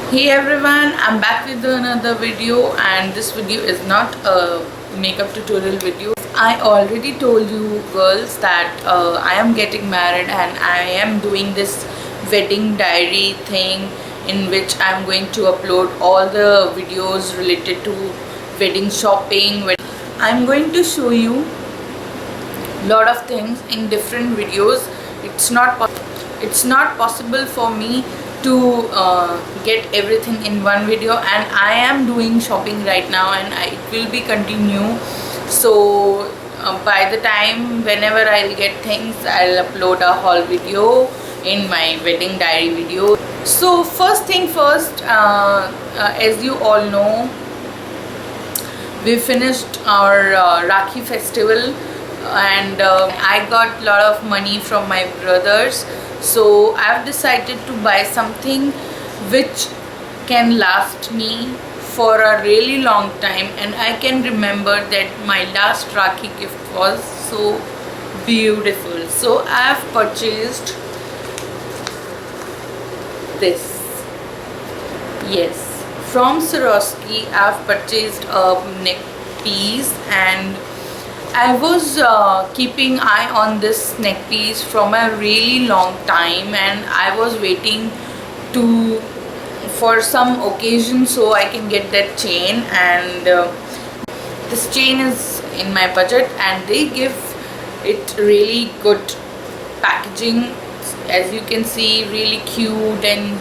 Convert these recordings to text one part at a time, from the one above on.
Hey everyone, I'm back with another video, and this video is not a makeup tutorial video. I already told you girls that I am getting married and I am doing this wedding diary thing in which I'm going to upload all the videos related to wedding shopping. I'm going to show you lot of things in different videos. It's not possible for me to get everything in one video, and I am doing shopping right now, and it will be continue. So by the time whenever I'll get things, I'll upload a haul video in my wedding diary video. So first thing first, as you all know, we finished our Rakhi festival, and I got a lot of money from my brothers, so I've decided to buy something which can last me for a really long time, and I can remember that my last Rakhi gift was so beautiful. So I've purchased this. Yes, from Swarovski I've purchased a neck piece, and I was keeping eye on this neck piece from a really long time, and I was waiting to for some occasion so I can get that chain, and this chain is in my budget, and they give it really good packaging. As you can see, really cute and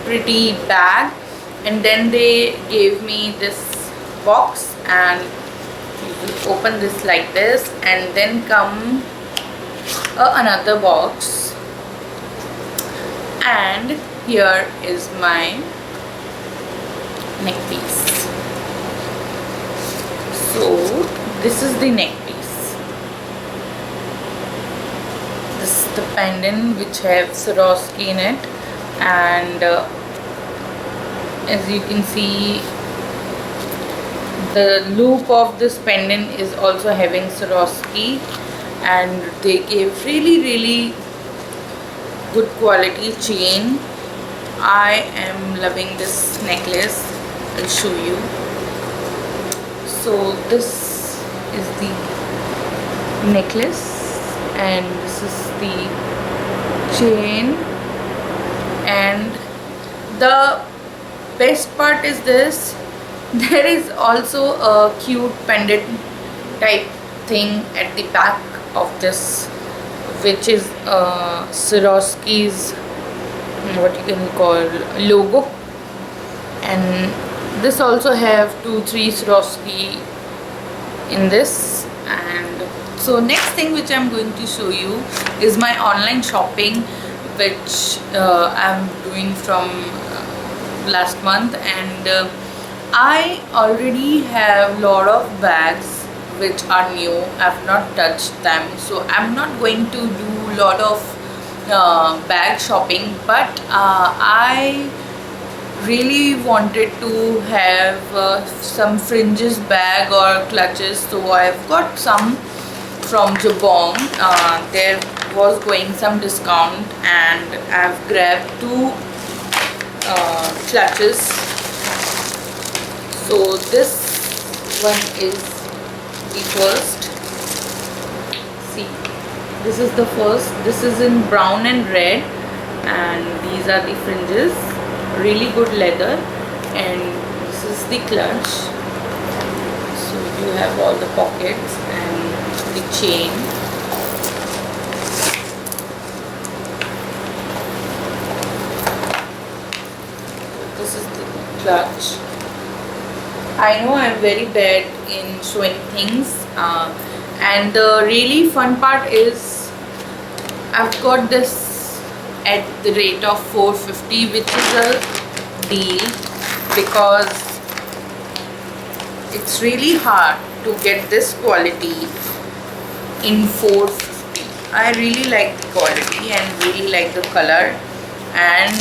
pretty bag, and then they gave me this box, and you open this like this, and then come another box, and here is my neck piece. So this is the neck piece. This is the pendant which have Swarovski in it, and as you can see, the loop of this pendant is also having Swarovski, and they gave really good quality chain. I am loving this necklace. I'll show you. So this is the necklace, and this is the chain, and the best part is this: there is also a cute pendant type thing at the back of this, which is Swarovski's, what you can call, logo, and this also have 2-3 Swarovski in this. And so next thing which I'm going to show you is my online shopping, which I'm doing from last month, and I already have lot of bags which are new. I've not touched them, so I'm not going to do lot of bag shopping, but I really wanted to have some fringes bag or clutches, so I've got some from Jabong. There was going some discount, and I've grabbed 2 clutches. So this one is the first. See, this is the first. This is in brown and red, and these are the fringes. Really good leather, and this is the clutch. So you have all the pockets and the chain. This is the clutch. I know I'm very bad in showing things, and the really fun part is I've got this at the rate of 450, which is a deal, because it's really hard to get this quality in 450. I really like the quality and really like the color, and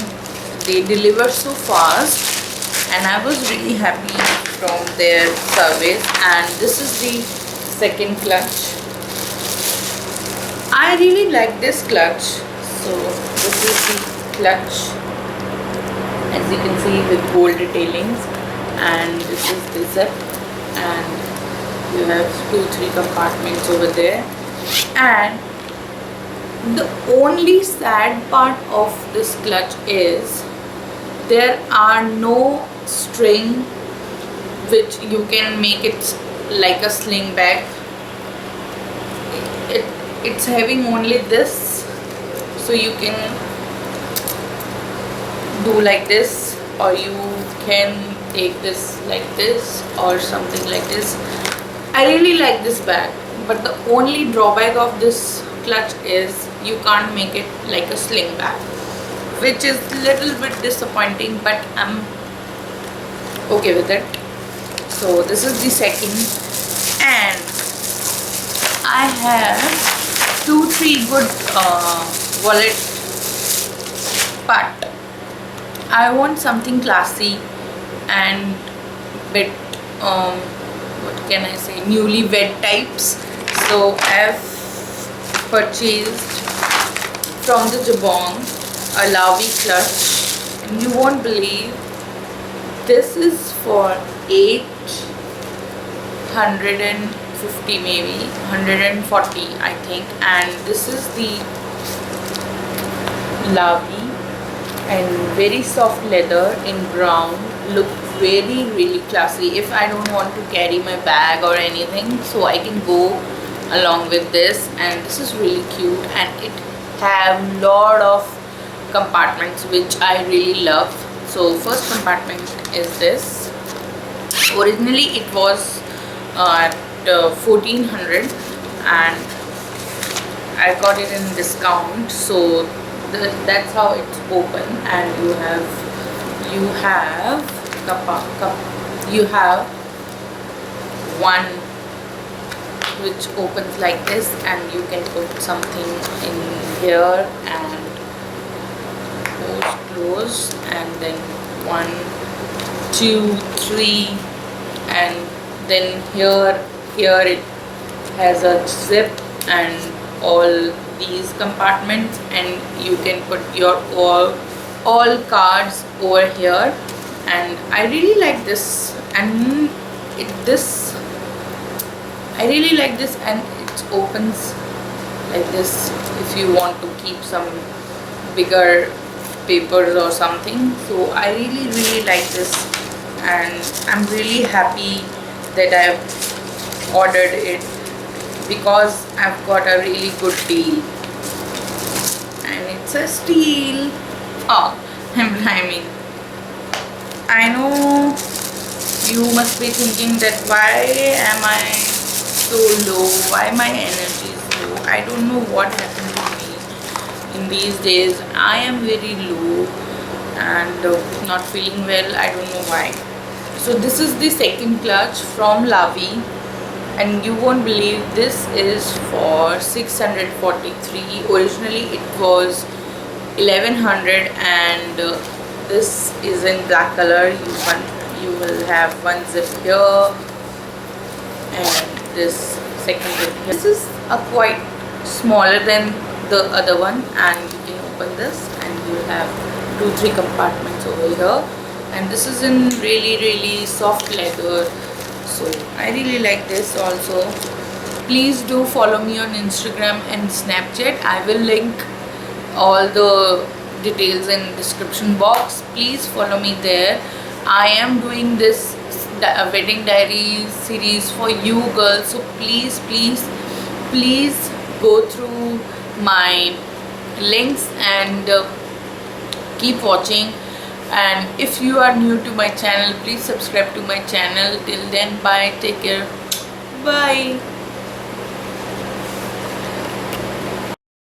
they deliver so fast, and I was really happy from their service. And this is the second clutch. I really like this clutch. So this is the clutch, as you can see, with gold detailings. And this is the zip, and you have 2-3 compartments over there. And the only sad part of this clutch is there are no string which you can make it like a sling bag. It's having only this, so you can do like this, or you can take this like this or something like this. I really like this bag, but the only drawback of this clutch is you can't make it like a sling bag, which is a little bit disappointing, but I'm okay with it. So this is the second, and I have 2-3 good wallet, but I want something classy and bit what can I say, newlywed types. So I've purchased from the Jabong a Lavi clutch, and you won't believe this is for 850, maybe 140 I think. And this is the Lavi, and very soft leather in brown. Look very really classy if I don't want to carry my bag or anything, so I can go along with this. And this is really cute, and it have lot of compartments which I really love. So first compartment is this. Originally it was at 1400, and I got it in discount, so that's how it's open. And you have one which opens like this, and you can put something in here and close, and then 1, 2, 3, and then here it has a zip and all these compartments, and you can put your all cards over here. And I really like this, and I really like this, and it opens like this if you want to keep some bigger papers or something. So I really like this, and I'm really happy that I've ordered it, because I've got a really good deal, and it's a steal. Oh, I know you must be thinking that why am I so low, why my energy is low. I don't know what happened to me in these days. I am very low and not feeling well. I don't know why. So this is the second clutch from Lavi, and you won't believe this is for 643. Originally it was 1100, and this is in black color. You will have one zip here and this second zip here. This is a quite smaller than the other one, and you can open this and you have 2-3 compartments over here. And this is in really soft leather, so I really like this also. Please do follow me on Instagram and Snapchat. I will link all the details in description box. Please follow me there. I am doing this wedding diary series for you girls, so please go through my links and keep watching. And if you are new to my channel, please subscribe to my channel. Till then, bye, take care, bye.